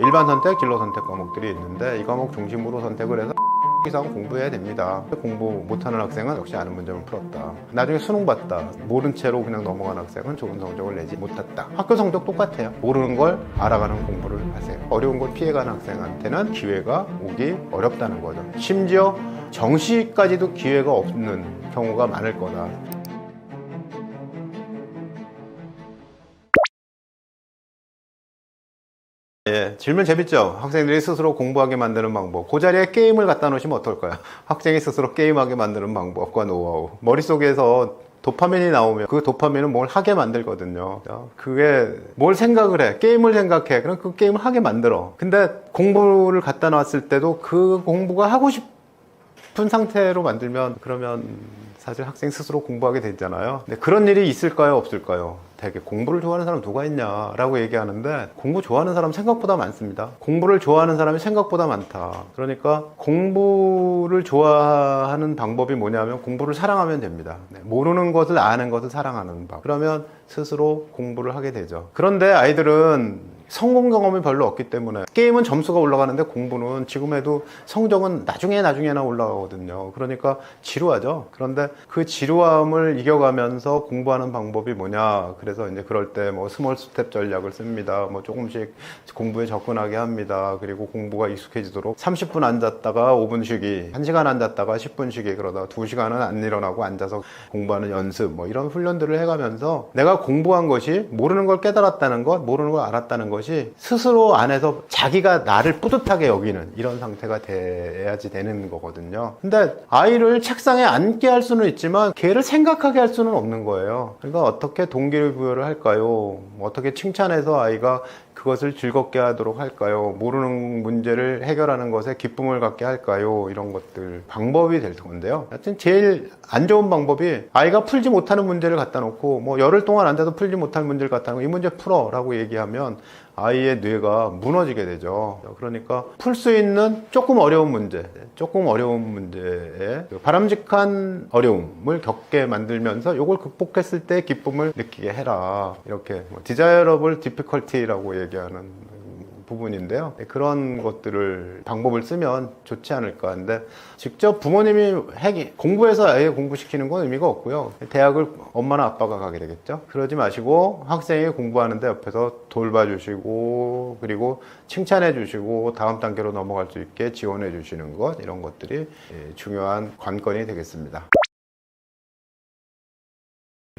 일반 선택, 진로 선택 과목들이 있는데 이 과목 중심으로 선택을 해서 이상 공부해야 됩니다. 공부 못하는 학생은 역시 아는 문제만 풀었다. 나중에 수능 봤다. 모른 채로 그냥 넘어간 학생은 좋은 성적을 내지 못했다. 학교 성적 똑같아요. 모르는 걸 알아가는 공부를 하세요. 어려운 걸 피해가는 학생한테는 기회가 오기 어렵다는 거죠. 심지어 정시까지도 기회가 없는 경우가 많을 거다. 예, 질문 재밌죠? 학생들이 스스로 공부하게 만드는 방법. 그 자리에 게임을 갖다 놓으시면 어떨까요? 학생이 스스로 게임하게 만드는 방법과 노하우. 머릿속에서 도파민이 나오면 그 도파민은 뭘 하게 만들거든요. 그게 뭘 생각을 해. 게임을 생각해. 그럼 그 게임을 하게 만들어. 근데 공부를 갖다 놨을 때도 그 공부가 하고 싶은 상태로 만들면 그러면 사실 학생 스스로 공부하게 되잖아요. 근데 그런 일이 있을까요? 없을까요? 되게 공부를 좋아하는 사람 누가 있냐라고 얘기하는데 공부 좋아하는 사람 생각보다 많습니다. 공부를 좋아하는 사람이 생각보다 많다. 그러니까 공부를 좋아하는 방법이 뭐냐면 공부를 사랑하면 됩니다. 모르는 것을 아는 것을 사랑하는 방. 그러면 스스로 공부를 하게 되죠. 그런데 아이들은 성공 경험이 별로 없기 때문에 게임은 점수가 올라가는데 공부는 지금 해도 성적은 나중에나 올라가거든요. 그러니까 지루하죠. 그런데 그 지루함을 이겨가면서 공부하는 방법이 뭐냐. 그래서 이제 그럴 때 뭐 스몰 스텝 전략을 씁니다. 뭐 조금씩 공부에 접근하게 합니다. 그리고 공부가 익숙해지도록 30분 앉았다가 5분 쉬기, 1시간 앉았다가 10분 쉬기, 그러다 2시간은 안 일어나고 앉아서 공부하는 연습, 뭐 이런 훈련들을 해가면서 내가 공부한 것이 모르는 걸 깨달았다는 것, 모르는 걸 알았다는 것이 스스로 안에서 자기가 나를 뿌듯하게 여기는 이런 상태가 돼야지 되는 거거든요. 근데 아이를 책상에 앉게 할 수는 있지만 걔를 생각하게 할 수는 없는 거예요. 그러니까 어떻게 동기부여를 할까요? 어떻게 칭찬해서 아이가 그것을 즐겁게 하도록 할까요? 모르는 문제를 해결하는 것에 기쁨을 갖게 할까요? 이런 것들 방법이 될 건데요. 하여튼 제일 안 좋은 방법이 아이가 풀지 못하는 문제를 갖다 놓고 뭐 열흘 동안 앉아서 풀지 못할 문제를 갖다 놓고 이 문제 풀어 라고 얘기하면 아이의 뇌가 무너지게 되죠. 그러니까 풀 수 있는 조금 어려운 문제에 바람직한 어려움을 겪게 만들면서 이걸 극복했을 때 기쁨을 느끼게 해라. 이렇게 desirable difficulty라고 얘기하는 부분인데요. 그런 것들을 방법을 쓰면 좋지 않을까 하는데 직접 부모님이 공부해서 아예 공부시키는 건 의미가 없고요. 대학을 엄마나 아빠가 가게 되겠죠. 그러지 마시고 학생이 공부하는데 옆에서 돌봐주시고 그리고 칭찬해 주시고 다음 단계로 넘어갈 수 있게 지원해 주시는 것, 이런 것들이 중요한 관건이 되겠습니다.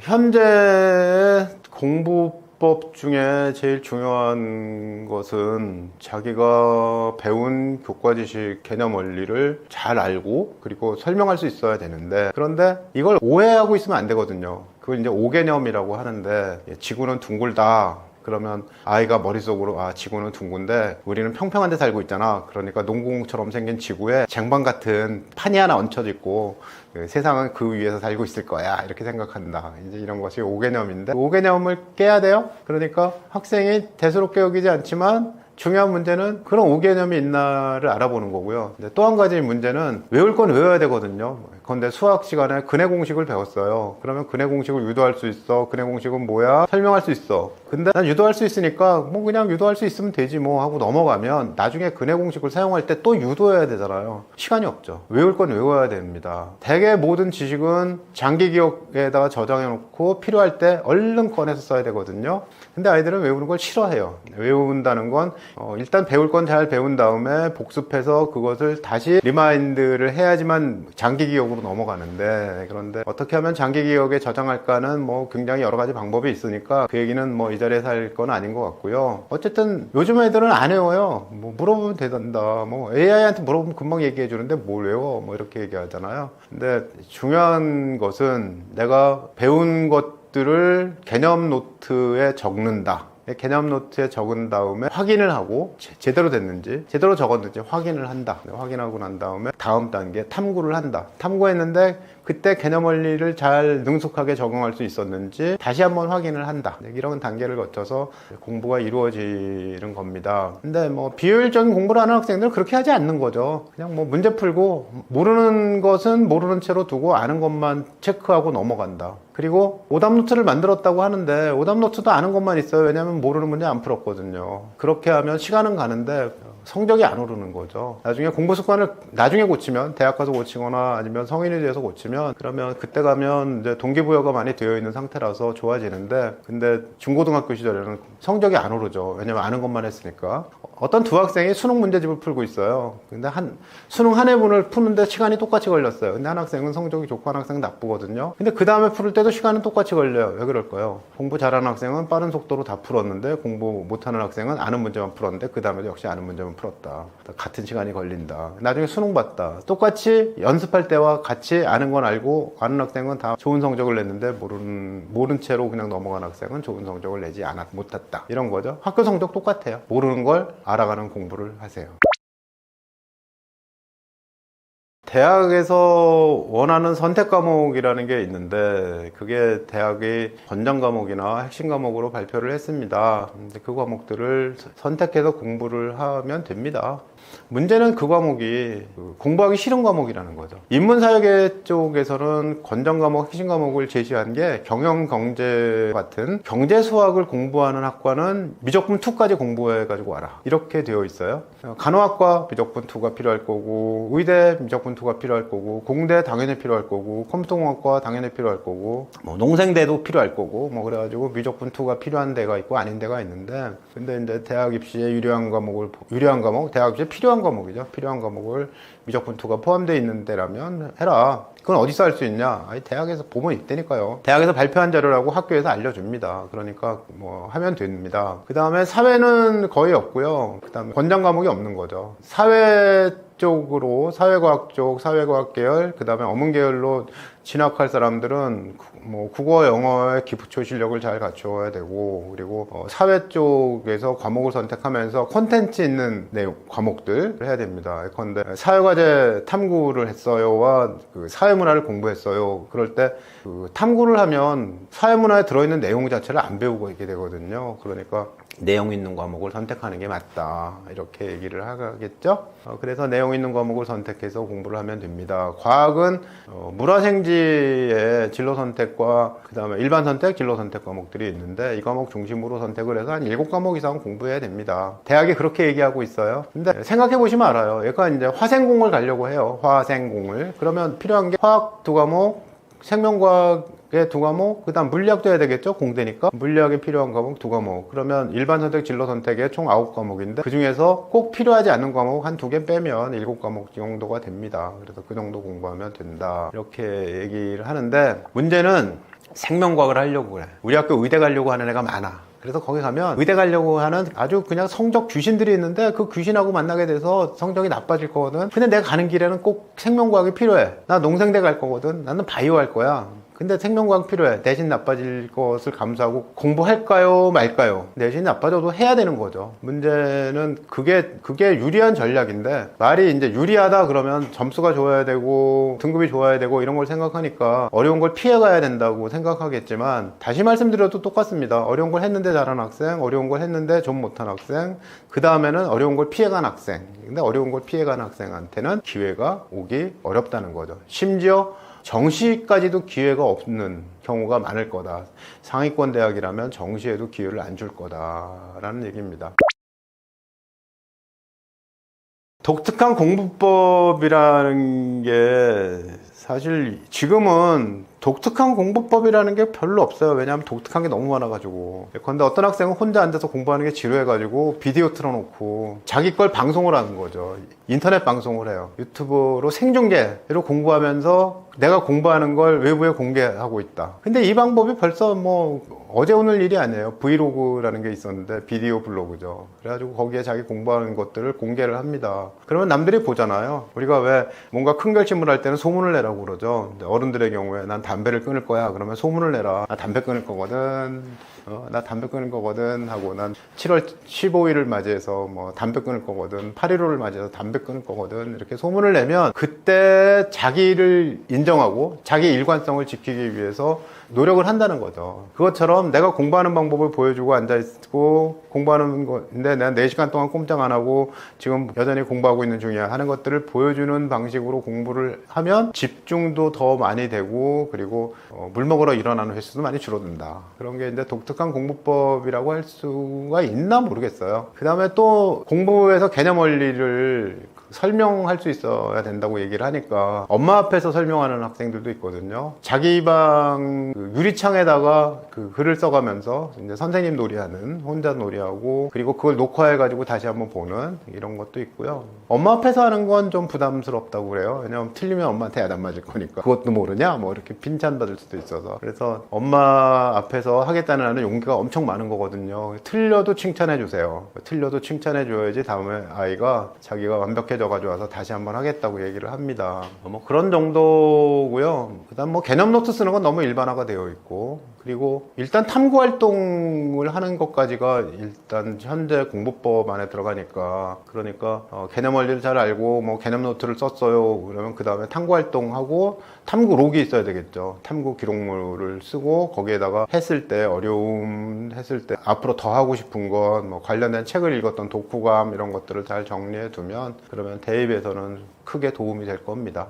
현재 공부법 중에 제일 중요한 것은 자기가 배운 교과 지식, 개념 원리를 잘 알고 그리고 설명할 수 있어야 되는데, 그런데 이걸 오해하고 있으면 안 되거든요. 그걸 이제 오개념이라고 하는데, 지구는 둥글다. 그러면 아이가 머릿속으로 지구는 둥근데 우리는 평평한 데 살고 있잖아. 그러니까 농구공처럼 생긴 지구에 쟁반 같은 판이 하나 얹혀져 있고 세상은 그 위에서 살고 있을 거야, 이렇게 생각한다. 이제 이런 것이 오개념인데, 오개념을 깨야 돼요. 그러니까 학생이 대수롭게 여기지 않지만 중요한 문제는 그런 오개념이 있나를 알아보는 거고요. 또 한 가지 문제는 외울 건 외워야 되거든요. 그런데 수학 시간에 근해 공식을 배웠어요. 그러면 근해 공식을 유도할 수 있어. 근해 공식은 뭐야? 설명할 수 있어. 근데 난 유도할 수 있으니까 뭐 그냥 유도할 수 있으면 되지 뭐 하고 넘어가면 나중에 근해 공식을 사용할 때 또 유도해야 되잖아요. 시간이 없죠. 외울 건 외워야 됩니다. 대개 모든 지식은 장기 기억에다가 저장해 놓고 필요할 때 얼른 꺼내서 써야 되거든요. 근데 아이들은 외우는 걸 싫어해요. 외운다는 건 일단 배울 건 잘 배운 다음에 복습해서 그것을 다시 리마인드를 해야지만 장기 기억으로 넘어가는데, 그런데 어떻게 하면 장기 기억에 저장할까는 뭐 굉장히 여러 가지 방법이 있으니까 그 얘기는 뭐 이 자리에서 할 건 아닌 것 같고요. 어쨌든 요즘 애들은 안 외워요. 뭐 물어보면 된다. 뭐 AI한테 물어보면 금방 얘기해 주는데 뭘 외워? 뭐 이렇게 얘기하잖아요. 근데 중요한 것은 내가 배운 것들을 개념 노트에 적는다. 개념 노트에 적은 다음에 확인을 하고 제대로 됐는지, 제대로 적었는지 확인을 한다. 확인하고 난 다음에 다음 단계 탐구를 한다. 탐구했는데 그때 개념 원리를 잘 능숙하게 적용할 수 있었는지 다시 한번 확인을 한다. 이런 단계를 거쳐서 공부가 이루어지는 겁니다. 근데 뭐 비효율적인 공부를 하는 학생들은 그렇게 하지 않는 거죠. 그냥 뭐 문제 풀고 모르는 것은 모르는 채로 두고 아는 것만 체크하고 넘어간다. 그리고 오답노트를 만들었다고 하는데 오답노트도 아는 것만 있어요. 왜냐하면 모르는 문제 안 풀었거든요. 그렇게 하면 시간은 가는데 성적이 안 오르는 거죠. 나중에 공부 습관을 나중에 고치면, 대학 가서 고치거나 아니면 성인이 돼서 고치면, 그러면 그때 가면 이제 동기부여가 많이 되어 있는 상태라서 좋아지는데, 근데 중고등학교 시절에는 성적이 안 오르죠. 왜냐면 아는 것만 했으니까. 어떤 두 학생이 수능 문제집을 풀고 있어요. 근데 수능 한 회분을 푸는데 시간이 똑같이 걸렸어요. 근데 한 학생은 성적이 좋고 한 학생은 나쁘거든요. 근데 그 다음에 풀을 때도 시간은 똑같이 걸려요. 왜 그럴까요? 공부 잘하는 학생은 빠른 속도로 다 풀었는데, 공부 못하는 학생은 아는 문제만 풀었는데 그 다음에 역시 아는 문제만 풀었다. 같은 시간이 걸린다. 나중에 수능 봤다. 똑같이 연습할 때와 같이 아는 건 알고 아는 학생은 다 좋은 성적을 냈는데 모른 채로 그냥 넘어간 학생은 좋은 성적을 내지 못했다. 이런 거죠. 학교 성적 똑같아요. 모르는 걸 알아가는 공부를 하세요. 대학에서 원하는 선택 과목이라는 게 있는데, 그게 대학의 권장 과목이나 핵심 과목으로 발표를 했습니다. 근데 그 과목들을 선택해서 공부를 하면 됩니다. 문제는 그 과목이 공부하기 싫은 과목이라는 거죠. 인문사회계 쪽에서는 권장 과목, 핵심 과목을 제시한 게 경영, 경제 같은 경제 수학을 공부하는 학과는 미적분 2까지 공부해가지고 와라. 이렇게 되어 있어요. 간호학과 미적분 2가 필요할 거고, 의대 미적분 2가 필요할 거고, 공대 당연히 필요할 거고, 컴퓨터공학과 당연히 필요할 거고, 뭐 농생대도 필요할 거고, 뭐 그래가지고 미적분 2가 필요한 데가 있고 아닌 데가 있는데, 근데 이제 대학 입시에 유리한 과목, 대학 입시에 필요한 과목이죠. 필요한 과목을 미적분 2가 포함되어 있는 데라면 해라. 그건 어디서 할 수 있냐? 아니, 대학에서 보면 있다니까요. 대학에서 발표한 자료라고 학교에서 알려줍니다. 그러니까 뭐 하면 됩니다. 그 다음에 사회는 거의 없고요. 그 다음에 권장 과목이 없는 거죠. 사회 쪽으로 사회과학 쪽, 사회과학 계열, 그 다음에 어문 계열로 진학할 사람들은 뭐 국어, 영어의 기초 실력을 잘 갖춰야 되고, 그리고 사회 쪽에서 과목을 선택하면서 콘텐츠 있는 내용, 과목들 해야 됩니다. 예컨대 사회과제 탐구를 했어요와 그 사회문화를 공부했어요. 그럴 때 그 탐구를 하면 사회문화에 들어있는 내용 자체를 안 배우고 있게 되거든요. 그러니까 내용 있는 과목을 선택하는 게 맞다, 이렇게 얘기를 하겠죠. 그래서 내용 있는 과목을 선택해서 공부를 하면 됩니다. 과학은 물화생지의 진로 선택과 그 다음에 일반 선택, 진로 선택 과목들이 있는데, 이 과목 중심으로 선택을 해서 한 7과목 이상 공부해야 됩니다. 대학이 그렇게 얘기하고 있어요. 근데 생각해 보시면 알아요. 얘가 이제 화생공을 가려고 해요. 화생공을. 그러면 필요한 게 화학 2과목, 생명과학의 2과목, 그 다음 물리학도 해야 되겠죠? 공대니까. 물리학에 필요한 과목 2과목. 그러면 일반 선택, 진로 선택에 총 9과목인데, 그 중에서 꼭 필요하지 않은 과목 한 2개 빼면 7과목 정도가 됩니다. 그래서 그 정도 공부하면 된다, 이렇게 얘기를 하는데, 문제는 생명과학을 하려고 그래. 우리 학교 의대 가려고 하는 애가 많아. 그래서 거기 가면 의대 가려고 하는 아주 그냥 성적 귀신들이 있는데, 그 귀신하고 만나게 돼서 성적이 나빠질 거거든. 근데 내가 가는 길에는 꼭 생명과학이 필요해. 나 농생대 갈 거거든. 나는 바이오 할 거야. 근데 생명과학 필요해. 대신 나빠질 것을 감수하고 공부할까요 말까요? 대신 나빠져도 해야 되는 거죠. 문제는 그게 유리한 전략인데, 말이 이제 유리하다 그러면 점수가 좋아야 되고 등급이 좋아야 되고 이런 걸 생각하니까 어려운 걸 피해가야 된다고 생각하겠지만, 다시 말씀드려도 똑같습니다. 어려운 걸 했는데 잘한 학생, 어려운 걸 했는데 좀 못한 학생, 그 다음에는 어려운 걸 피해간 학생. 근데 어려운 걸 피해간 학생한테는 기회가 오기 어렵다는 거죠. 심지어 정시까지도 기회가 없는 경우가 많을 거다. 상위권 대학이라면 정시에도 기회를 안 줄 거다라는 얘기입니다. 독특한 공부법이라는 게 사실 지금은 독특한 공부법이라는 게 별로 없어요. 왜냐하면 독특한 게 너무 많아가지고. 근데 어떤 학생은 혼자 앉아서 공부하는 게 지루해가지고 비디오 틀어놓고 자기 걸 방송을 하는 거죠. 인터넷 방송을 해요. 유튜브로 생중계로 공부하면서 내가 공부하는 걸 외부에 공개하고 있다. 근데 이 방법이 벌써 뭐 어제 오늘 일이 아니에요. 브이로그라는 게 있었는데 비디오 블로그죠. 그래가지고 거기에 자기 공부하는 것들을 공개를 합니다. 그러면 남들이 보잖아요. 우리가 왜 뭔가 큰 결심을 할 때는 소문을 내라고 그러죠. 어른들의 경우에 난 담배를 끊을 거야. 그러면 소문을 내라. 나 담배 끊을 거거든. 나 담배 끊을 거거든 하고, 난 7월 15일을 맞이해서 뭐 담배 끊을 거거든, 8.15를 맞이해서 담배 끊을 거거든, 이렇게 소문을 내면 그때 자기를 인정하고 자기 일관성을 지키기 위해서 노력을 한다는 거죠. 그것처럼 내가 공부하는 방법을 보여주고 앉아있고 공부하는 건데 내가 4시간 동안 꼼짝 안 하고 지금 여전히 공부하고 있는 중이야 하는 것들을 보여주는 방식으로 공부를 하면 집중도 더 많이 되고, 그리고 물 먹으러 일어나는 횟수도 많이 줄어든다. 그런 게 이제 독특한 공부법이라고 할 수가 있나 모르겠어요. 그 다음에 또 공부에서 개념 원리를 설명할 수 있어야 된다고 얘기를 하니까 엄마 앞에서 설명하는 학생들도 있거든요. 자기 방 유리창에다가 그 글을 써가면서 이제 선생님 놀이하는, 혼자 놀이하고, 그리고 그걸 녹화해가지고 다시 한번 보는 이런 것도 있고요. 엄마 앞에서 하는 건 좀 부담스럽다고 그래요. 왜냐면 틀리면 엄마한테 야단 맞을 거니까. 그것도 모르냐? 뭐 이렇게 핀잔받을 수도 있어서. 그래서 엄마 앞에서 하겠다는 하는 용기가 엄청 많은 거거든요. 틀려도 칭찬해 주세요. 틀려도 칭찬해 줘야지 다음에 아이가 자기가 완벽해져가지고 와서 다시 한번 하겠다고 얘기를 합니다. 뭐 그런 정도고요. 그다음 뭐 개념 노트 쓰는 건 너무 일반화가 되어 있고, 그리고 일단 탐구 활동을 하는 것까지가 일단 현재 공부법 안에 들어가니까, 그러니까 개념 원리를 잘 알고 뭐 개념 노트를 썼어요. 그러면 그 다음에 탐구 활동하고 탐구 록이 있어야 되겠죠. 탐구 기록물을 쓰고 거기에다가 했을 때 어려움, 했을 때 앞으로 더 하고 싶은 것, 뭐 관련된 책을 읽었던 독후감 이런 것들을 잘 정리해 두면 그러면 대입에서는 크게 도움이 될 겁니다.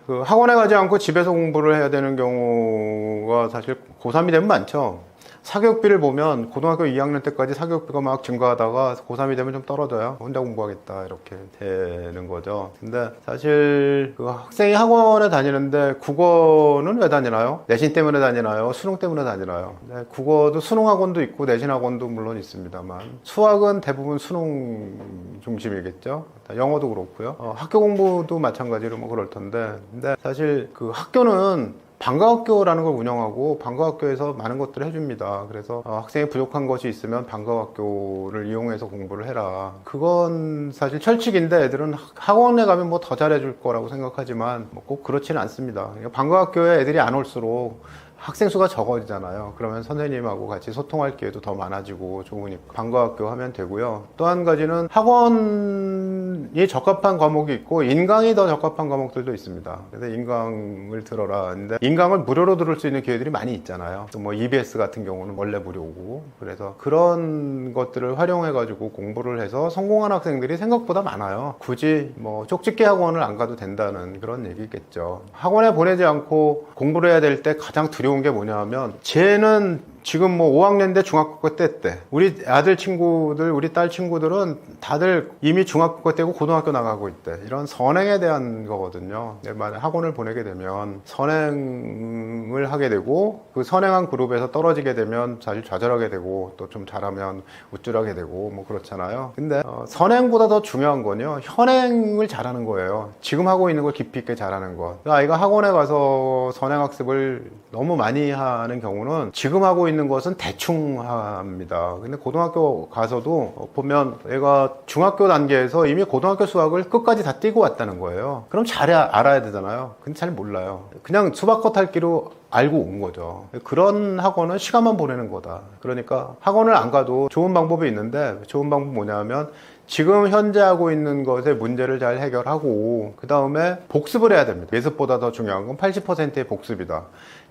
그 학원에 가지 않고 집에서 공부를 해야 되는 경우가 사실 고3이 되면 많죠. 사교육비를 보면 고등학교 2학년 때까지 사교육비가 막 증가하다가 고3이 되면 좀 떨어져요. 혼자 공부하겠다 이렇게 되는 거죠. 근데 사실 그 학생이 학원에 다니는데 국어는 왜 다니나요? 내신 때문에 다니나요? 수능 때문에 다니나요? 네, 국어도 수능 학원도 있고 내신 학원도 물론 있습니다만, 수학은 대부분 수능 중심이겠죠. 영어도 그렇고요. 학교 공부도 마찬가지로 뭐 그럴 텐데, 근데 사실 그 학교는 방과학교라는 걸 운영하고 방과학교에서 많은 것들을 해줍니다. 그래서 학생이 부족한 것이 있으면 방과학교를 이용해서 공부를 해라. 그건 사실 철칙인데 애들은 학원에 가면 뭐 더 잘해줄 거라고 생각하지만 뭐 꼭 그렇지는 않습니다. 방과학교에 애들이 안 올수록 학생 수가 적어지잖아요. 그러면 선생님하고 같이 소통할 기회도 더 많아지고 좋으니까 방과학교 하면 되고요. 또 한 가지는 학원이 적합한 과목이 있고 인강이 더 적합한 과목들도 있습니다. 그래서 인강을 들어라. 근데 인강을 무료로 들을 수 있는 기회들이 많이 있잖아요. 또 뭐 EBS 같은 경우는 원래 무료고, 그래서 그런 것들을 활용해 가지고 공부를 해서 성공한 학생들이 생각보다 많아요. 굳이 뭐 쪽집게 학원을 안 가도 된다는 그런 얘기겠죠. 학원에 보내지 않고 공부를 해야 될 때 가장 두려운 게 뭐냐 하면, 쟤는 지금 뭐 5학년인데 중학교 때 우리 아들 친구들, 우리 딸 친구들은 다들 이미 중학교 때고 고등학교 나가고 있대. 이런 선행에 대한 거거든요. 만약 학원을 보내게 되면 선행을 하게 되고, 그 선행한 그룹에서 떨어지게 되면 사실 좌절하게 되고, 또 좀 잘하면 우쭐하게 되고 뭐 그렇잖아요. 근데 선행보다 더 중요한 건요, 현행을 잘하는 거예요. 지금 하고 있는 걸 깊이 있게 잘하는 것. 아이가 학원에 가서 선행학습을 너무 많이 하는 경우는 지금 하고 있는 것은 대충 합니다. 근데 고등학교 가서도 보면 애가 중학교 단계에서 이미 고등학교 수학을 끝까지 다 띄고 왔다는 거예요. 그럼 잘 알아야 되잖아요. 근데 잘 몰라요. 그냥 수박 겉핥기로 알고 온 거죠. 그런 학원은 시간만 보내는 거다. 그러니까 학원을 안 가도 좋은 방법이 있는데, 좋은 방법은 뭐냐면 지금 현재 하고 있는 것의 문제를 잘 해결하고 그 다음에 복습을 해야 됩니다. 예습보다 더 중요한 건 80%의 복습이다.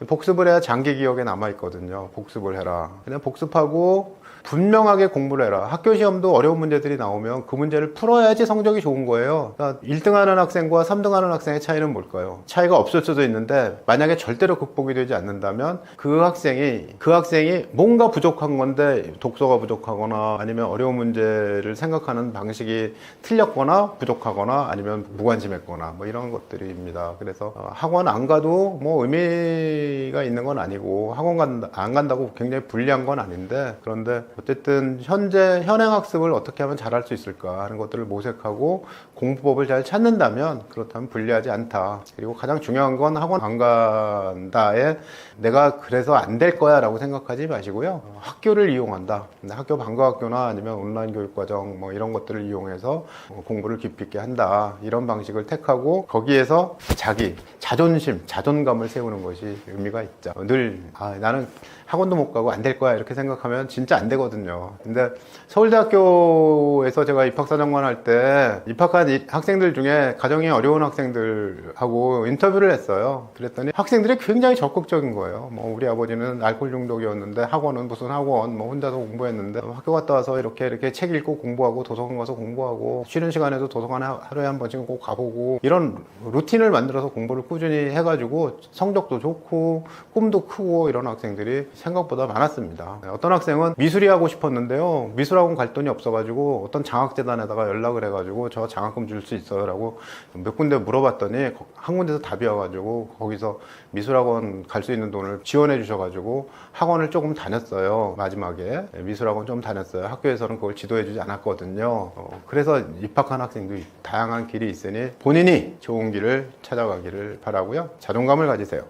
복습을 해야 장기 기억에 남아있거든요. 복습을 해라. 그냥 복습하고 분명하게 공부를 해라. 학교 시험도 어려운 문제들이 나오면 그 문제를 풀어야지 성적이 좋은 거예요. 그러니까 1등하는 학생과 3등하는 학생의 차이는 뭘까요? 차이가 없을 수도 있는데 만약에 절대로 극복이 되지 않는다면 그 학생이 뭔가 부족한 건데, 독서가 부족하거나 아니면 어려운 문제를 생각하는 방식이 틀렸거나 부족하거나 아니면 무관심했거나 뭐 이런 것들입니다. 그래서 학원 안 가도 뭐 의미가 있는 건 아니고, 학원 안 간다고 굉장히 불리한 건 아닌데, 그런데 어쨌든 현재 현행 학습을 어떻게 하면 잘할 수 있을까 하는 것들을 모색하고 공부법을 잘 찾는다면 그렇다면 불리하지 않다. 그리고 가장 중요한 건 학원 안 간다에 내가 그래서 안 될 거야 라고 생각하지 마시고요. 학교를 이용한다. 학교 방과학교나 아니면 온라인 교육과정 뭐 이런 것들을 이용해서 공부를 깊이 있게 한다. 이런 방식을 택하고 거기에서 자기 자존심, 자존감을 세우는 것이 의미가 있죠. 늘 나는 학원도 못 가고 안 될 거야 이렇게 생각하면 진짜 안 되거든요. 근데 서울대학교에서 제가 입학사정관 할 때 입학한 학생들 중에 가정이 어려운 학생들하고 인터뷰를 했어요. 그랬더니 학생들이 굉장히 적극적인 거예요. 뭐 우리 아버지는 알코올 중독이었는데 학원은 무슨 학원, 뭐 혼자서 공부했는데 학교 갔다 와서 이렇게 책 읽고 공부하고 도서관 가서 공부하고 쉬는 시간에도 도서관에 하루에 한 번씩은 꼭 가보고 이런 루틴을 만들어서 공부를 꾸준히 해가지고 성적도 좋고 꿈도 크고 이런 학생들이 생각보다 많았습니다. 어떤 학생은 미술이 하고 싶었는데요. 미술학원 갈 돈이 없어가지고 어떤 장학재단에다가 연락을 해가지고 저 장학금 줄 수 있어요 라고 몇 군데 물어봤더니 한 군데서 답이 와가지고 거기서 미술학원 갈 수 있는 돈을 지원해 주셔가지고 학원을 조금 다녔어요. 마지막에 미술학원 좀 다녔어요. 학교에서는 그걸 지도해 주지 않았거든요. 그래서 입학한 학생도 다양한 길이 있으니 본인이 좋은 길을 찾아가기를 바라고요. 자존감을 가지세요.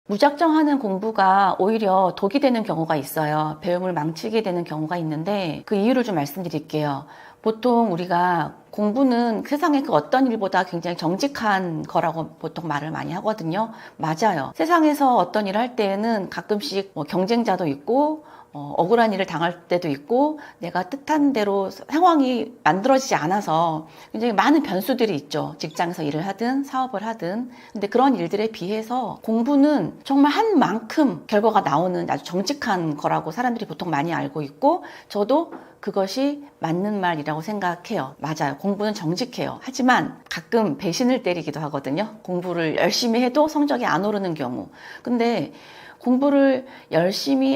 무작정 하는 공부가 오히려 독이 되는 경우가 있어요. 배움을 망치게 되는 경우가 있는데 그 이유를 좀 말씀드릴게요. 보통 우리가 공부는 세상의 그 어떤 일보다 굉장히 정직한 거라고 보통 말을 많이 하거든요. 맞아요. 세상에서 어떤 일을 할 때에는 가끔씩 뭐 경쟁자도 있고 억울한 일을 당할 때도 있고 내가 뜻한 대로 상황이 만들어지지 않아서 굉장히 많은 변수들이 있죠. 직장에서 일을 하든 사업을 하든. 근데 그런 일들에 비해서 공부는 정말 한 만큼 결과가 나오는 아주 정직한 거라고 사람들이 보통 많이 알고 있고 저도 그것이 맞는 말이라고 생각해요. 맞아요. 공부는 정직해요. 하지만 가끔 배신을 때리기도 하거든요. 공부를 열심히 해도 성적이 안 오르는 경우. 근데 공부를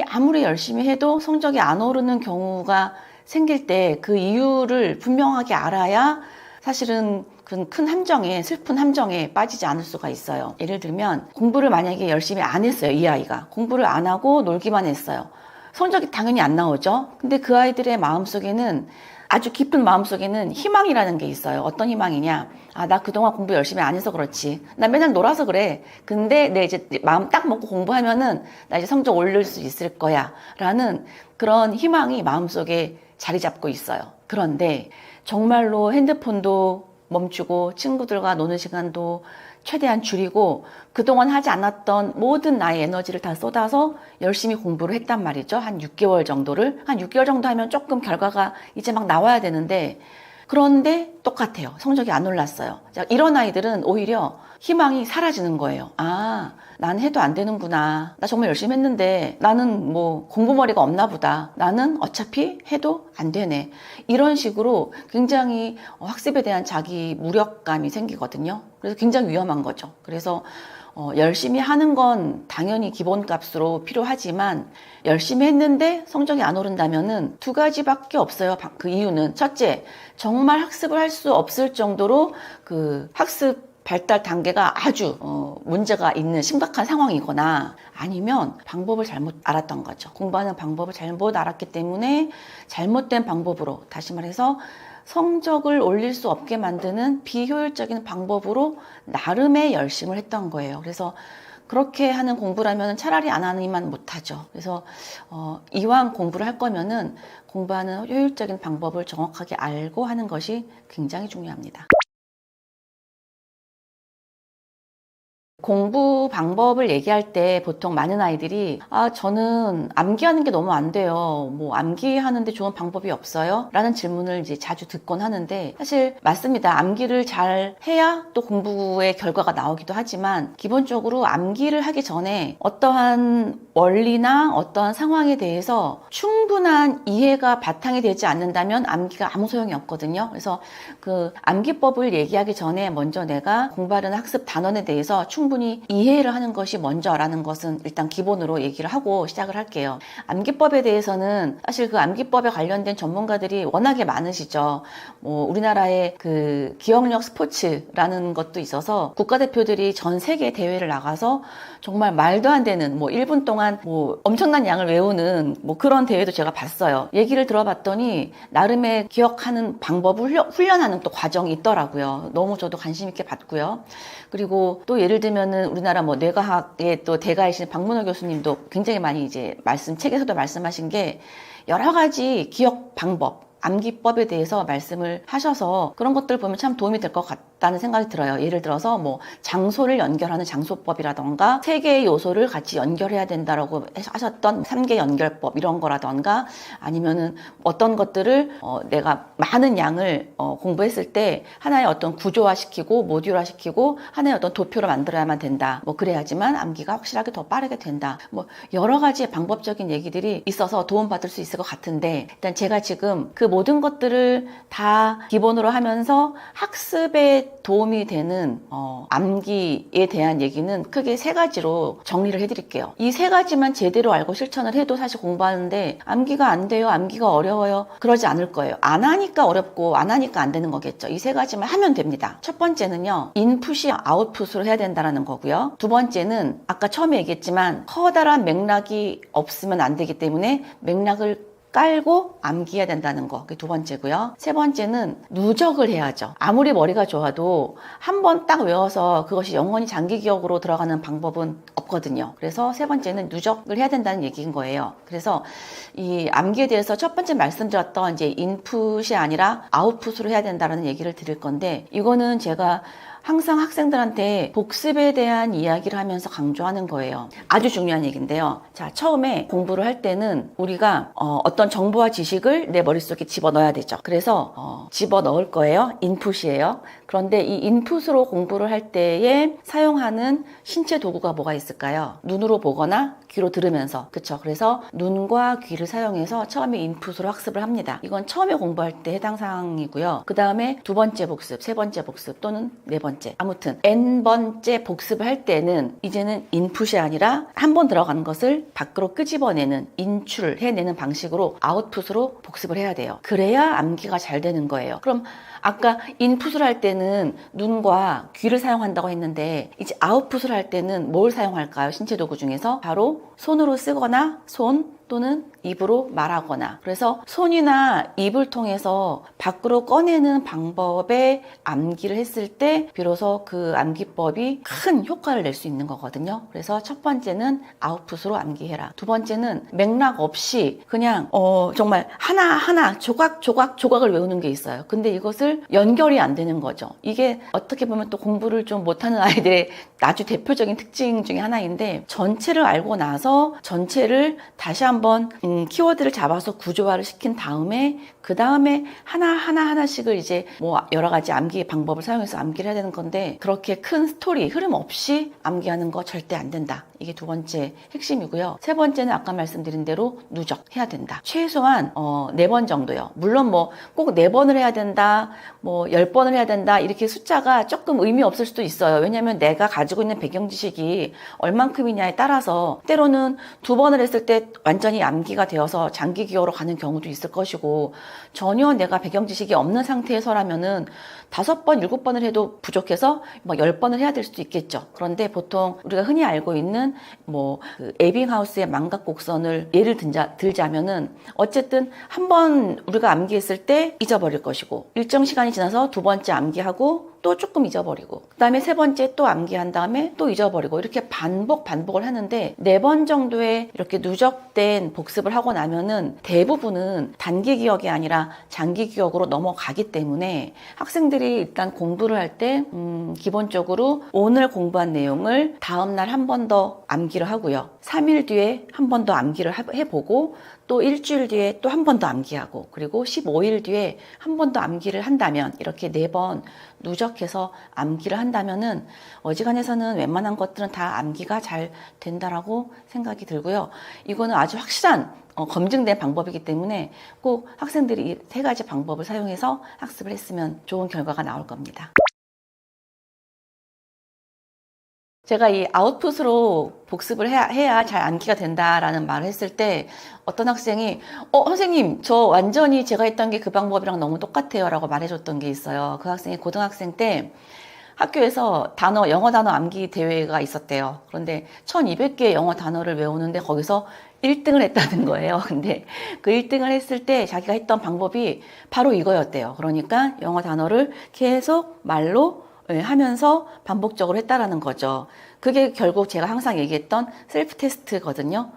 아무리 열심히 해도 성적이 안 오르는 경우가 생길 때 그 이유를 분명하게 알아야 사실은 큰 함정에, 슬픈 함정에 빠지지 않을 수가 있어요. 예를 들면 공부를 만약에 열심히 안 했어요. 이 아이가. 공부를 안 하고 놀기만 했어요. 성적이 당연히 안 나오죠. 근데 그 아이들의 마음속에는 아주 깊은 마음속에는 희망이라는 게 있어요. 어떤 희망이냐? 나 그동안 공부 열심히 안 해서 그렇지. 나 맨날 놀아서 그래. 근데 내 이제 마음 딱 먹고 공부하면은 나 이제 성적 올릴 수 있을 거야. 라는 그런 희망이 마음속에 자리 잡고 있어요. 그런데 정말로 핸드폰도 멈추고 친구들과 노는 시간도 최대한 줄이고 그동안 하지 않았던 모든 나의 에너지를 다 쏟아서 열심히 공부를 했단 말이죠. 한 6개월 정도를. 한 6개월 정도 하면 조금 결과가 이제 막 나와야 되는데 그런데 똑같아요. 성적이 안 올랐어요. 자, 이런 아이들은 오히려 희망이 사라지는 거예요. 난 해도 안 되는구나. 나 정말 열심히 했는데 나는 뭐 공부머리가 없나 보다. 나는 어차피 해도 안 되네. 이런 식으로 굉장히 학습에 대한 자기 무력감이 생기거든요. 그래서 굉장히 위험한 거죠. 그래서 열심히 하는 건 당연히 기본값으로 필요하지만 열심히 했는데 성적이 안 오른다면은 두 가지밖에 없어요. 그 이유는 첫째, 정말 학습을 할 수 없을 정도로 그 학습 발달 단계가 아주 문제가 있는 심각한 상황이거나 아니면 방법을 잘못 알았던 거죠. 공부하는 방법을 잘못 알았기 때문에 잘못된 방법으로, 다시 말해서 성적을 올릴 수 없게 만드는 비효율적인 방법으로 나름의 열심을 했던 거예요. 그래서 그렇게 하는 공부라면 차라리 안 하니만 못하죠. 그래서 이왕 공부를 할 거면은 공부하는 효율적인 방법을 정확하게 알고 하는 것이 굉장히 중요합니다. 공부 방법을 얘기할 때 보통 많은 아이들이 저는 암기하는 게 너무 안 돼요. 뭐 암기하는데 좋은 방법이 없어요? 라는 질문을 이제 자주 듣곤 하는데 사실 맞습니다. 암기를 잘 해야 또 공부의 결과가 나오기도 하지만 기본적으로 암기를 하기 전에 어떠한 원리나 어떠한 상황에 대해서 충분한 이해가 바탕이 되지 않는다면 암기가 아무 소용이 없거든요. 그래서 그 암기법을 얘기하기 전에 먼저 내가 공부하려는 학습 단원에 대해서 충분히 충분히 이해를 하는 것이 먼저라는 것은 일단 기본으로 얘기를 하고 시작을 할게요. 암기법에 대해서는 사실 그 암기법에 관련된 전문가들이 워낙에 많으시죠. 뭐 우리나라의 그 기억력 스포츠라는 것도 있어서 국가대표들이 전 세계 대회를 나가서 정말 말도 안 되는 뭐 1분 동안 뭐 엄청난 양을 외우는 뭐 그런 대회도 제가 봤어요. 얘기를 들어봤더니 나름의 기억하는 방법을 훈련하는 또 과정이 있더라고요. 너무 저도 관심 있게 봤고요. 그리고 또 예를 들면은 우리나라 뭐 뇌과학의 또 대가이신 박문호 교수님도 굉장히 많이 이제 책에서도 말씀하신 게 여러 가지 기억 방법, 암기법에 대해서 말씀을 하셔서 그런 것들 보면 참 도움이 될 것 같다는 생각이 들어요. 예를 들어서 뭐 장소를 연결하는 장소법이라던가 3개의 요소를 같이 연결해야 된다라고 하셨던 3개 연결법 이런 거라던가 아니면은 어떤 것들을 내가 많은 양을 공부했을 때 하나의 어떤 구조화시키고 모듈화시키고 하나의 어떤 도표로 만들어야만 된다. 뭐 그래야지만 암기가 확실하게 더 빠르게 된다. 뭐 여러 가지 방법적인 얘기들이 있어서 도움받을 수 있을 것 같은데 일단 제가 지금 그 모든 것들을 다 기본으로 하면서 학습에 도움이 되는 암기에 대한 얘기는 크게 3가지로 정리를 해드릴게요. 이 3가지만 제대로 알고 실천을 해도 사실 공부하는데 암기가 안 돼요, 암기가 어려워요 그러지 않을 거예요. 안 하니까 어렵고 안 하니까 안 되는 거겠죠. 이 3가지만 하면 됩니다. 첫 번째는요, 인풋이 아웃풋으로 해야 된다는 거고요. 두 번째는 아까 처음에 얘기했지만 커다란 맥락이 없으면 안 되기 때문에 맥락을 깔고 암기해야 된다는 거. 그게 두 번째고요. 세 번째는 누적을 해야죠. 아무리 머리가 좋아도 한 번 딱 외워서 그것이 영원히 장기 기억으로 들어가는 방법은 없거든요. 그래서 세 번째는 누적을 해야 된다는 얘기인 거예요. 그래서 이 암기에 대해서 첫 번째 말씀드렸던 이제 인풋이 아니라 아웃풋으로 해야 된다는 얘기를 드릴 건데 이거는 제가 항상 학생들한테 복습에 대한 이야기를 하면서 강조하는 거예요. 아주 중요한 얘기인데요. 자, 처음에 공부를 할 때는 우리가 어떤 정보와 지식을 내 머릿속에 집어넣어야 되죠. 그래서 집어넣을 거예요. 인풋이에요. 그런데 이 인풋으로 공부를 할 때에 사용하는 신체 도구가 뭐가 있을까요? 눈으로 보거나 귀로 들으면서. 그쵸? 그래서 눈과 귀를 사용해서 처음에 인풋으로 학습을 합니다. 이건 처음에 공부할 때 해당 사항이고요. 그 다음에 두 번째 복습, 세 번째 복습 또는 네 번째. 아무튼 n번째 복습을 할 때는 이제는 인풋이 아니라 한 번 들어간 것을 밖으로 끄집어내는 인출해내는 방식으로 아웃풋으로 복습을 해야 돼요. 그래야 암기가 잘 되는 거예요. 그럼 아까 인풋을 할 때는 눈과 귀를 사용한다고 했는데 이제 아웃풋을 할 때는 뭘 사용할까요? 신체 도구 중에서 바로 손으로 쓰거나 손 또는 입으로 말하거나 그래서 손이나 입을 통해서 밖으로 꺼내는 방법에 암기를 했을 때 비로소 그 암기법이 큰 효과를 낼 수 있는 거거든요. 그래서 첫 번째는 아웃풋으로 암기해라. 두 번째는 맥락 없이 그냥 정말 하나하나 조각을 외우는 게 있어요. 근데 이것을 연결이 안 되는 거죠. 이게 어떻게 보면 또 공부를 좀 못하는 아이들의 아주 대표적인 특징 중에 하나인데 전체를 알고 나서 전체를 다시 한번 키워드를 잡아서 구조화를 시킨 다음에 그 다음에 하나씩을 이제 뭐 여러 가지 암기 방법을 사용해서 암기를 해야 되는 건데 그렇게 큰 스토리 흐름 없이 암기하는 거 절대 안 된다. 이게 두 번째 핵심이고요. 세 번째는 아까 말씀드린 대로 누적해야 된다. 최소한 4번 정도요. 물론 뭐 꼭 4번을 해야 된다, 뭐 10번을 해야 된다 이렇게 숫자가 조금 의미 없을 수도 있어요. 왜냐하면 내가 가지고 있는 배경 지식이 얼만큼이냐에 따라서 때로는 2번을 했을 때 완전히 암기가 되어서 장기 기억으로 가는 경우도 있을 것이고 전혀 내가 배경 지식이 없는 상태에서라면은 5번, 7번을 해도 부족해서 뭐 10번을 해야 될 수도 있겠죠. 그런데 보통 우리가 흔히 알고 있는 그 에빙하우스의 망각곡선을 예를 들자면은 어쨌든 한 번 우리가 암기했을 때 잊어버릴 것이고 일정 시간이 지나서 두 번째 암기하고 또 조금 잊어버리고 그 다음에 세 번째 또 암기한 다음에 또 잊어버리고 이렇게 반복을 하는데 4번 정도의 이렇게 누적된 복습을 하고 나면은 대부분은 단기 기억이 아니라 장기 기억으로 넘어가기 때문에 학생들이 일단 공부를 할 때 기본적으로 오늘 공부한 내용을 다음날 한 번 더 암기를 하고요. 3일 뒤에 한 번 더 암기를 해보고 또 일주일 뒤에 또 한 번 더 암기하고 그리고 15일 뒤에 한 번 더 암기를 한다면 이렇게 4번 누적해서 암기를 한다면은 어지간해서는 웬만한 것들은 다 암기가 잘 된다라고 생각이 들고요. 이거는 아주 확실한 검증된 방법이기 때문에 꼭 학생들이 이 3가지 방법을 사용해서 학습을 했으면 좋은 결과가 나올 겁니다. 제가 이 아웃풋으로 복습을 해야 잘 암기가 된다라는 말을 했을 때 어떤 학생이 선생님 저 완전히 제가 했던 게 그 방법이랑 너무 똑같아요 라고 말해줬던 게 있어요. 그 학생이 고등학생 때 학교에서 영어 단어 암기 대회가 있었대요. 그런데 1200개의 영어 단어를 외우는데 거기서 1등을 했다는 거예요. 근데 그 1등을 했을 때 자기가 했던 방법이 바로 이거였대요. 그러니까 영어 단어를 계속 말로 하면서 반복적으로 했다라는 거죠. 그게 결국 제가 항상 얘기했던 셀프 테스트거든요.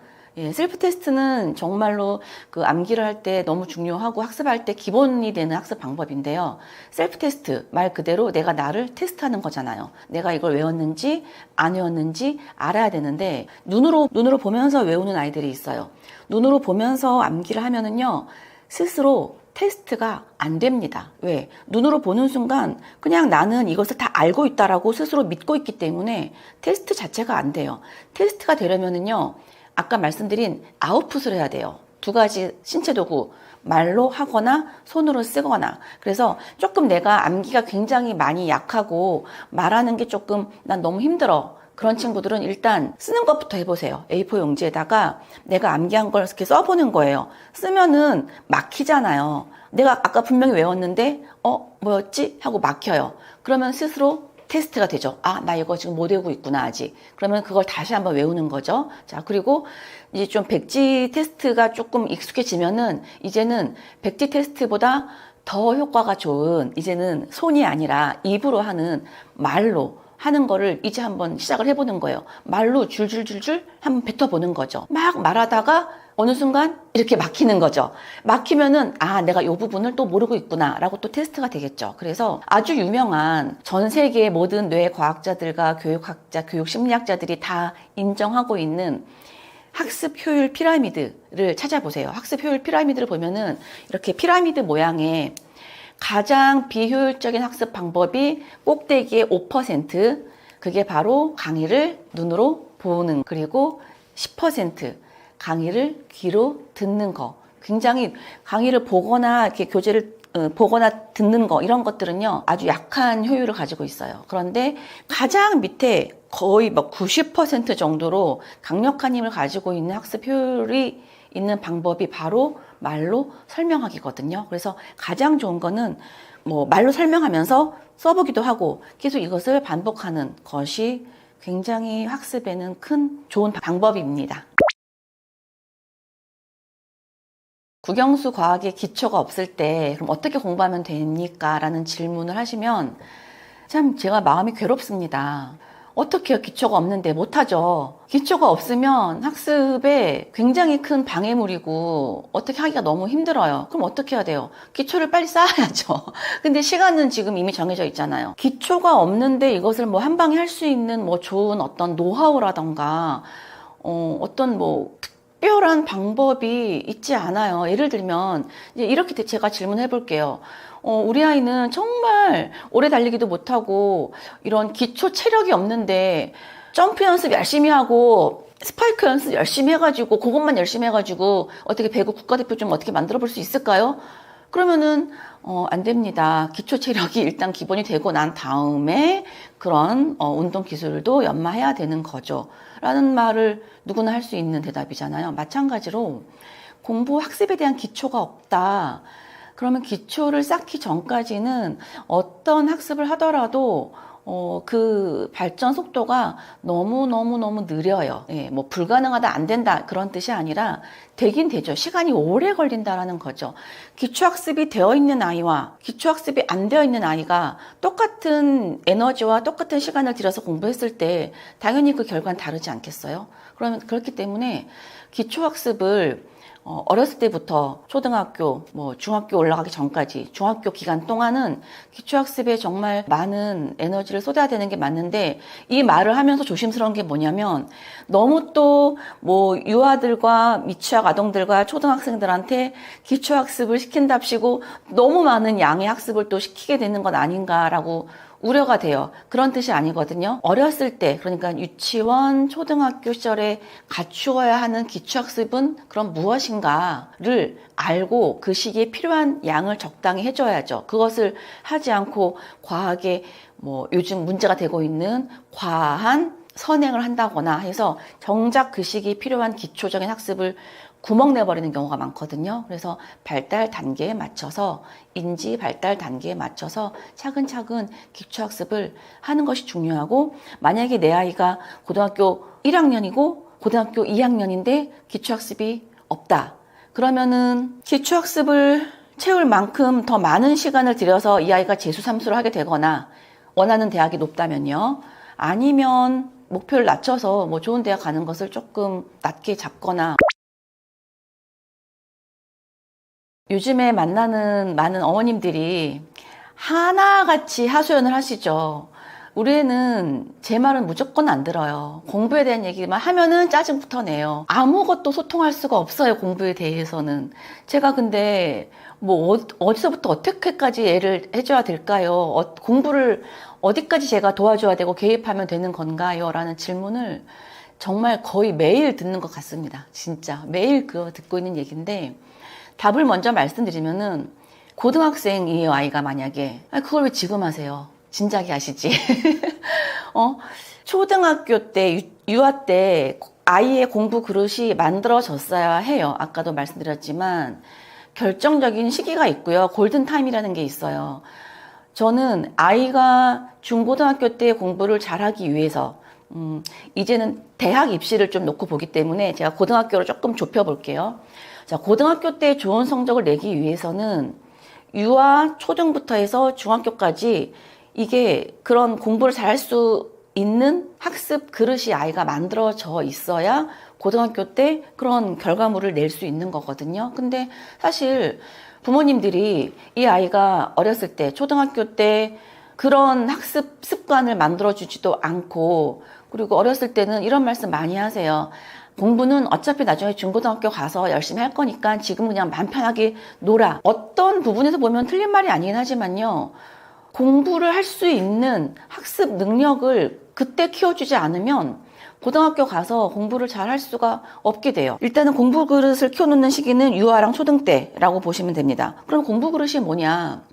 셀프 테스트는 정말로 그 암기를 할 때 너무 중요하고 학습할 때 기본이 되는 학습 방법인데요. 셀프 테스트, 말 그대로 내가 나를 테스트하는 거잖아요. 내가 이걸 외웠는지 안 외웠는지 알아야 되는데 눈으로 보면서 외우는 아이들이 있어요. 눈으로 보면서 암기를 하면은요, 스스로 테스트가 안 됩니다. 왜? 눈으로 보는 순간 그냥 나는 이것을 다 알고 있다라고 스스로 믿고 있기 때문에 테스트 자체가 안 돼요. 테스트가 되려면은요, 아까 말씀드린 아웃풋을 해야 돼요. 두 가지 신체 도구, 말로 하거나 손으로 쓰거나. 그래서 조금 내가 암기가 굉장히 많이 약하고 말하는 게 조금 난 너무 힘들어. 그런 친구들은 일단 쓰는 것부터 해보세요. A4 용지에다가 내가 암기한 걸 이렇게 써보는 거예요. 쓰면은 막히잖아요. 내가 아까 분명히 외웠는데 뭐였지? 하고 막혀요. 그러면 스스로 테스트가 되죠. 나 이거 지금 못 외우고 있구나, 아직. 그러면 그걸 다시 한번 외우는 거죠. 자, 그리고 이제 좀 백지 테스트가 조금 익숙해지면은 이제는 백지 테스트보다 더 효과가 좋은, 이제는 손이 아니라 입으로 하는 말로 하는 거를 이제 한번 시작을 해보는 거예요. 말로 줄줄줄줄 한번 뱉어보는 거죠. 막 말하다가 어느 순간 이렇게 막히는 거죠. 막히면은 내가 이 부분을 또 모르고 있구나 라고 또 테스트가 되겠죠. 그래서 아주 유명한 전 세계의 모든 뇌과학자들과 교육학자, 교육심리학자들이 다 인정하고 있는 학습 효율 피라미드를 찾아보세요. 학습 효율 피라미드를 보면은 이렇게 피라미드 모양의 가장 비효율적인 학습 방법이 꼭대기의 5%, 그게 바로 강의를 눈으로 보는, 그리고 10% 강의를 귀로 듣는 거. 굉장히 강의를 보거나 이렇게 교재를 보거나 듣는 거, 이런 것들은요 아주 약한 효율을 가지고 있어요. 그런데 가장 밑에 거의 90% 정도로 강력한 힘을 가지고 있는 학습 효율이 있는 방법이 바로 말로 설명하기거든요. 그래서 가장 좋은 거는 말로 설명하면서 써보기도 하고 계속 이것을 반복하는 것이 굉장히 학습에는 큰 좋은 방법입니다. 국영수 과학의 기초가 없을 때 그럼 어떻게 공부하면 됩니까? 라는 질문을 하시면 참 제가 마음이 괴롭습니다. 어떻게 해요? 기초가 없는데 못하죠. 기초가 없으면 학습에 굉장히 큰 방해물이고 어떻게 하기가 너무 힘들어요. 그럼 어떻게 해야 돼요? 기초를 빨리 쌓아야죠. 근데 시간은 지금 이미 정해져 있잖아요. 기초가 없는데 이것을 한 방에 할 수 있는 좋은 어떤 노하우라던가 어떤 특별한 방법이 있지 않아요. 예를 들면 이제 이렇게 제가 질문해 볼게요. 우리 아이는 정말 오래 달리기도 못하고 이런 기초 체력이 없는데 점프 연습 열심히 하고 스파이크 연습 열심히 해가지고 그것만 열심히 해가지고 어떻게 배구 국가대표 좀 어떻게 만들어 볼 수 있을까요? 그러면은 안 됩니다. 기초 체력이 일단 기본이 되고 난 다음에 그런 운동 기술도 연마해야 되는 거죠. 라는 말을 누구나 할 수 있는 대답이잖아요. 마찬가지로 공부 학습에 대한 기초가 없다. 그러면 기초를 쌓기 전까지는 어떤 학습을 하더라도 그 발전 속도가 너무 느려요. 불가능하다, 안 된다 그런 뜻이 아니라 되긴 되죠. 시간이 오래 걸린다라는 거죠. 기초학습이 되어 있는 아이와 기초학습이 안 되어 있는 아이가 똑같은 에너지와 똑같은 시간을 들여서 공부했을 때 당연히 그 결과는 다르지 않겠어요? 그러면 그렇기 때문에 기초학습을 어렸을 때부터 초등학교, 중학교 올라가기 전까지 중학교 기간 동안은 기초학습에 정말 많은 에너지를 쏟아야 되는 게 맞는데 이 말을 하면서 조심스러운 게 뭐냐면 너무 또 유아들과 미취학 아동들과 초등학생들한테 기초학습을 시킨답시고 너무 많은 양의 학습을 또 시키게 되는 건 아닌가라고 우려가 돼요. 그런 뜻이 아니거든요. 어렸을 때, 그러니까 유치원, 초등학교 시절에 갖추어야 하는 기초학습은 그럼 무엇인가를 알고 그 시기에 필요한 양을 적당히 해줘야죠. 그것을 하지 않고 과하게 요즘 문제가 되고 있는 과한 선행을 한다거나 해서 정작 그 시기 필요한 기초적인 학습을 구멍 내버리는 경우가 많거든요. 그래서 발달 단계에 맞춰서 인지 발달 단계에 맞춰서 차근차근 기초학습을 하는 것이 중요하고, 만약에 내 아이가 고등학교 1학년이고 고등학교 2학년인데 기초학습이 없다. 그러면은 기초학습을 채울 만큼 더 많은 시간을 들여서 이 아이가 재수 삼수를 하게 되거나, 원하는 대학이 높다면요. 아니면 목표를 낮춰서 뭐 좋은 대학 가는 것을 조금 낮게 잡거나. 요즘에 만나는 많은 어머님들이 하나같이 하소연을 하시죠. 우리 애는 제 말은 무조건 안 들어요. 공부에 대한 얘기만 하면은 짜증부터 내요. 아무것도 소통할 수가 없어요, 공부에 대해서는. 제가 근데 뭐 어디서부터 어떻게까지 애를 해줘야 될까요? 공부를 어디까지 제가 도와줘야 되고 개입하면 되는 건가요? 라는 질문을 정말 거의 매일 듣는 것 같습니다. 진짜 매일 그거 듣고 있는 얘기인데, 답을 먼저 말씀드리면은, 고등학생이에요, 아이가 만약에. 그걸 왜 지금 하세요? 진작에 하시지. 초등학교 때, 유아 때 아이의 공부 그릇이 만들어졌어야 해요. 아까도 말씀드렸지만 결정적인 시기가 있고요. 골든타임이라는 게 있어요. 저는 아이가 중고등학교 때 공부를 잘하기 위해서, 이제는 대학 입시를 좀 놓고 보기 때문에 제가 고등학교로 조금 좁혀볼게요. 자, 고등학교 때 좋은 성적을 내기 위해서는 유아 초등부터 해서 중학교까지 이게 그런 공부를 잘할 수 있는 학습 그릇이 아이가 만들어져 있어야 고등학교 때 그런 결과물을 낼 수 있는 거거든요. 근데 사실 부모님들이 이 아이가 어렸을 때, 초등학교 때 그런 학습 습관을 만들어주지도 않고, 그리고 어렸을 때는 이런 말씀 많이 하세요. 공부는 어차피 나중에 중고등학교 가서 열심히 할 거니까 지금 그냥 마음 편하게 놀아. 어떤 부분에서 보면 틀린 말이 아니긴 하지만요. 공부를 할 수 있는 학습 능력을 그때 키워주지 않으면 고등학교 가서 공부를 잘 할 수가 없게 돼요. 일단은 공부 그릇을 키워놓는 시기는 유아랑 초등 때라고 보시면 됩니다. 그럼 공부 그릇이 뭐냐?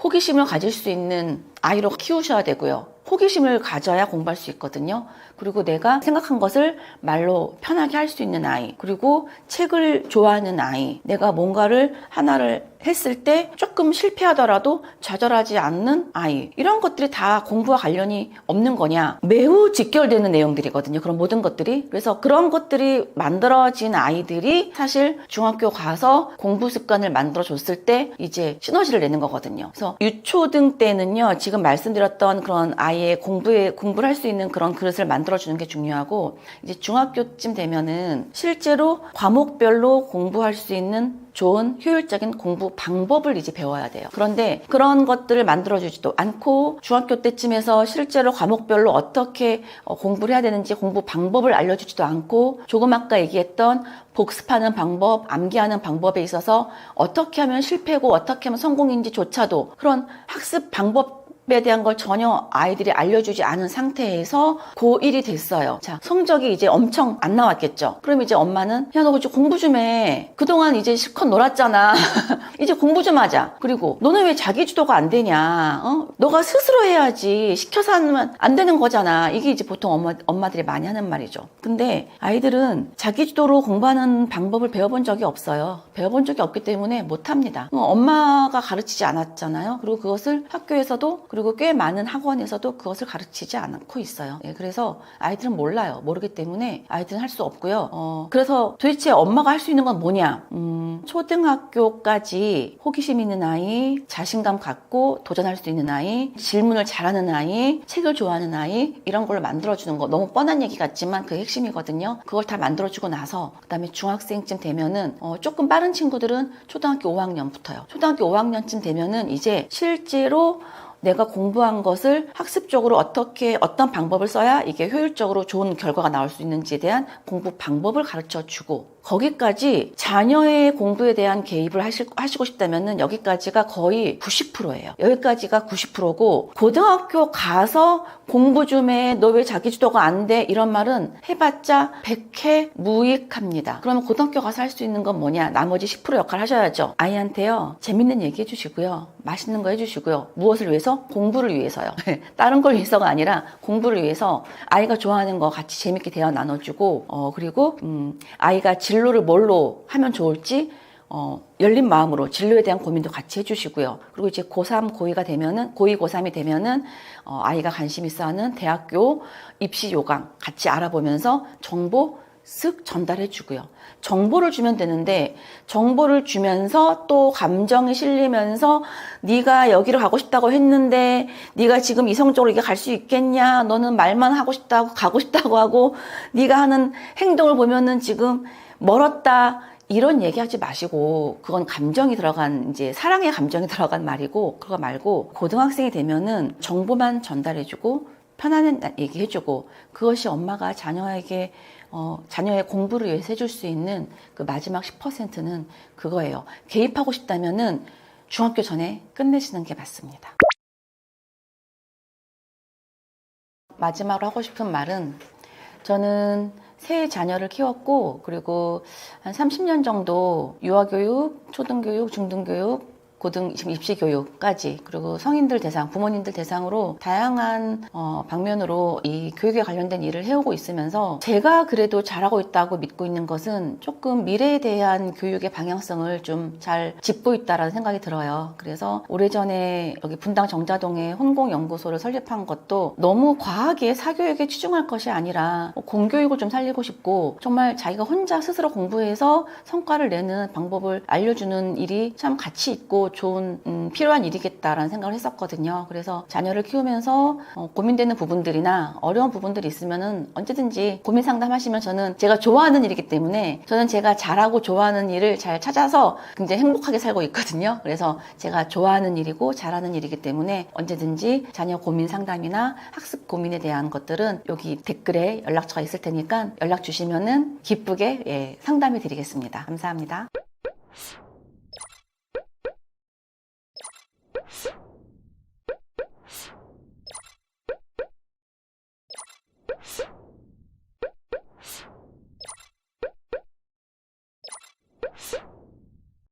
호기심을 가질 수 있는 아이로 키우셔야 되고요. 호기심을 가져야 공부할 수 있거든요. 그리고 내가 생각한 것을 말로 편하게 할 수 있는 아이, 그리고 책을 좋아하는 아이, 내가 뭔가를 하나를 했을 때 조금 실패하더라도 좌절하지 않는 아이, 이런 것들이 다 공부와 관련이 없는 거냐? 매우 직결되는 내용들이거든요. 그런 모든 것들이. 그래서 그런 것들이 만들어진 아이들이 사실 중학교 가서 공부 습관을 만들어줬을 때 이제 시너지를 내는 거거든요. 그래서 유초등 때는요, 지금 말씀드렸던 그런 아이의 공부를 할 수 있는 그런 그릇을 만들어주는 게 중요하고, 이제 중학교쯤 되면은 실제로 과목별로 공부할 수 있는 좋은 효율적인 공부 방법을 이제 배워야 돼요. 그런데 그런 것들을 만들어주지도 않고, 중학교 때쯤에서 실제로 과목별로 어떻게 공부를 해야 되는지 공부 방법을 알려주지도 않고, 조금 아까 얘기했던 복습하는 방법, 암기하는 방법에 있어서 어떻게 하면 실패고 어떻게 하면 성공인지조차도 그런 학습 방법 에 대한 걸 전혀 아이들이 알려주지 않은 상태에서 고1이 됐어요. 자, 성적이 이제 엄청 안 나왔겠죠. 그럼 이제 엄마는, 야, 너 이제 공부 좀 해. 그동안 이제 실컷 놀았잖아. 이제 공부 좀 하자. 그리고 너는 왜 자기 주도가 안 되냐? 너가 스스로 해야지. 시켜서 하면 안 되는 거잖아. 이게 이제 보통 엄마들이 많이 하는 말이죠. 근데 아이들은 자기 주도로 공부하는 방법을 배워본 적이 없어요. 배워본 적이 없기 때문에 못합니다. 엄마가 가르치지 않았잖아요. 그리고 그것을 학교에서도, 그리고 꽤 많은 학원에서도 그것을 가르치지 않고 있어요. 그래서 아이들은 몰라요. 모르기 때문에 아이들은 할 수 없고요. 그래서 도대체 엄마가 할 수 있는 건 뭐냐? 초등학교까지 호기심 있는 아이, 자신감 갖고 도전할 수 있는 아이, 질문을 잘하는 아이, 책을 좋아하는 아이, 이런 걸 만들어주는 거. 너무 뻔한 얘기 같지만 그게 핵심이거든요. 그걸 다 만들어주고 나서 그다음에 중학생쯤 되면은 조금 빠른 친구들은 초등학교 5학년부터요. 초등학교 5학년쯤 되면은 이제 실제로 내가 공부한 것을 학습적으로 어떤 방법을 써야 이게 효율적으로 좋은 결과가 나올 수 있는지에 대한 공부 방법을 가르쳐 주고, 거기까지 자녀의 공부에 대한 개입을 하시고 싶다면은 여기까지가 거의 90%예요. 여기까지가 90%고 고등학교 가서 공부 좀 해. 너 왜 자기주도가 안 돼? 이런 말은 해봤자 100회 무익합니다. 그러면 고등학교 가서 할 수 있는 건 뭐냐? 나머지 10% 역할 하셔야죠. 아이한테요. 재밌는 얘기 해주시고요. 맛있는 거 해주시고요. 무엇을 위해서? 공부를 위해서요. 다른 걸 위해서가 아니라 공부를 위해서 아이가 좋아하는 거 같이 재밌게 대화 나눠주고 그리고 아이가 진로를 뭘로 하면 좋을지 열린 마음으로 진로에 대한 고민도 같이 해주시고요. 그리고 이제 고3, 고2가 되면은, 고2, 고3이 되면은, 아이가 관심 있어 하는 대학교 입시 요강 같이 알아보면서 정보 쓱 전달해주고요. 정보를 주면 되는데, 정보를 주면서 또 감정이 실리면서, 네가 여기로 가고 싶다고 했는데, 네가 지금 이성적으로 이게 갈 수 있겠냐? 너는 말만 하고 싶다고, 가고 싶다고 하고, 네가 하는 행동을 보면은 지금 멀었다. 이런 얘기하지 마시고, 그건 감정이 들어간, 이제 사랑의 감정이 들어간 말이고, 그거 말고, 고등학생이 되면은 정보만 전달해주고, 편안한 얘기해주고, 그것이 엄마가 자녀에게, 자녀의 공부를 위해서 해줄 수 있는 그 마지막 10%는 그거예요. 개입하고 싶다면은 중학교 전에 끝내시는 게 맞습니다. 마지막으로 하고 싶은 말은, 저는 세 자녀를 키웠고, 그리고 한 30년 정도 유아교육, 초등교육, 중등교육, 지금 입시교육까지, 그리고 성인들 대상, 부모님들 대상으로 다양한 방면으로 이 교육에 관련된 일을 해오고 있으면서 제가 그래도 잘하고 있다고 믿고 있는 것은 조금 미래에 대한 교육의 방향성을 좀 잘 짚고 있다라는 생각이 들어요. 그래서 오래전에 여기 분당 정자동에 혼공연구소를 설립한 것도 너무 과하게 사교육에 치중할 것이 아니라 공교육을 좀 살리고 싶고, 정말 자기가 혼자 스스로 공부해서 성과를 내는 방법을 알려주는 일이 참 가치 있고 좋은 필요한 일이겠다라는 생각을 했었거든요. 그래서 자녀를 키우면서 고민되는 부분들이나 어려운 부분들이 있으면은 언제든지 고민 상담하시면 저는 제가 좋아하는 일이기 때문에, 저는 제가 잘하고 좋아하는 일을 잘 찾아서 굉장히 행복하게 살고 있거든요. 그래서 제가 좋아하는 일이고 잘하는 일이기 때문에 언제든지 자녀 고민 상담이나 학습 고민에 대한 것들은 여기 댓글에 연락처가 있을 테니까 연락 주시면은 기쁘게 상담해 드리겠습니다. 감사합니다.